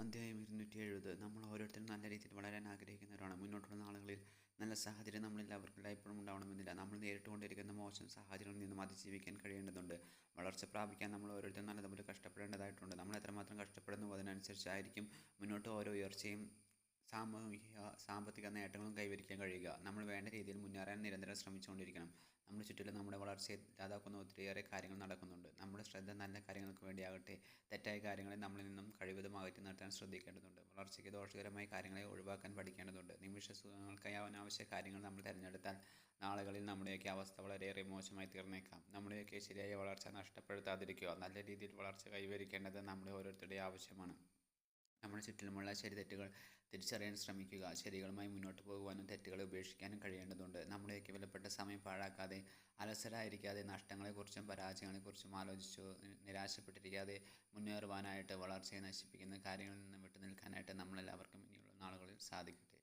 അധ്യായം 270. നമ്മൾ ഓരോരുത്തരും നല്ല രീതിയിൽ വളരാൻ ആഗ്രഹിക്കുന്നവരാണ്. മുന്നോട്ടുള്ള നാളുകളിൽ നല്ല സാഹചര്യം നമ്മളെല്ലാവർക്കും എല്ലായ്പ്പോഴും ഉണ്ടാവണമെന്നില്ല. നമ്മൾ നേരിട്ടുകൊണ്ടിരിക്കുന്ന മോശം സാഹചര്യങ്ങളിൽ നിന്നും അതിജീവിക്കാൻ കഴിയേണ്ടതുണ്ട്. വളർച്ച പ്രാപിക്കാൻ നമ്മൾ ഓരോരുത്തരും നല്ലതുപോലെ കഷ്ടപ്പെടേണ്ടതായിട്ടുണ്ട്. നമ്മൾ എത്രമാത്രം കഷ്ടപ്പെടുന്നു അതിനനുസരിച്ചായിരിക്കും മുന്നോട്ട് ഓരോ ഉയർച്ചയും സാമ്പത്തിക നേട്ടങ്ങളും കൈവരിക്കാൻ കഴിയുക. നമ്മൾ വേണ്ട രീതിയിൽ മുന്നേറാൻ നിരന്തരം ശ്രമിച്ചുകൊണ്ടിരിക്കണം. നമ്മുടെ ചുറ്റിലും നമ്മുടെ വളർച്ചയെ ഇല്ലാതാക്കുന്ന ഒത്തിരിയേറെ കാര്യങ്ങൾ നടക്കുന്നുണ്ട്. നമ്മുടെ ശ്രദ്ധ നല്ല കാര്യങ്ങൾക്ക് വേണ്ടിയാകട്ടെ തെറ്റായ കാര്യങ്ങളെ നമ്മളിൽ നിന്നും കഴിവതും അകറ്റി നിർത്താൻ ശ്രദ്ധിക്കേണ്ടതുണ്ട്. വളർച്ചയ്ക്ക് ദോഷകരമായ കാര്യങ്ങളെ ഒഴിവാക്കാൻ പഠിക്കേണ്ടതുണ്ട്. നിമിഷ സുഖങ്ങൾക്കായി അനാവശ്യ കാര്യങ്ങൾ നമ്മൾ തിരഞ്ഞെടുത്താൽ നാളുകളിൽ നമ്മുടെയൊക്കെ അവസ്ഥ വളരെയേറെ മോശമായി തീർന്നേക്കാം. നമ്മുടെയൊക്കെ ശരിയായ വളർച്ച നഷ്ടപ്പെടുത്താതിരിക്കുക. നല്ല രീതിയിൽ വളർച്ച കൈവരിക്കേണ്ടത് നമ്മുടെ ഓരോരുത്തരുടെ ആവശ്യമാണ്. നമ്മുടെ ചുറ്റിലുമുള്ള ശരി തെറ്റുകൾ തിരിച്ചറിയാൻ ശ്രമിക്കുക. ശരികളുമായി മുന്നോട്ട് പോകുവാനും തെറ്റുകളെ ഉപേക്ഷിക്കാനും കഴിയേണ്ടതുണ്ട്. നമ്മുടെയൊക്കെ വിലപ്പെട്ട സമയം പാഴാക്കാതെ അലസരായിരിക്കാതെ നഷ്ടങ്ങളെക്കുറിച്ചും പരാജയങ്ങളെക്കുറിച്ചും ആലോചിച്ചു നിരാശപ്പെട്ടിരിക്കാതെ മുന്നേറുവാനായിട്ട് വളർച്ചയെ നശിപ്പിക്കുന്ന കാര്യങ്ങളിൽ നിന്ന് വിട്ടു നിൽക്കാനായിട്ട് നമ്മളെല്ലാവർക്കും ഇനിയുള്ള നാളുകളിൽ സാധിക്കട്ടെ.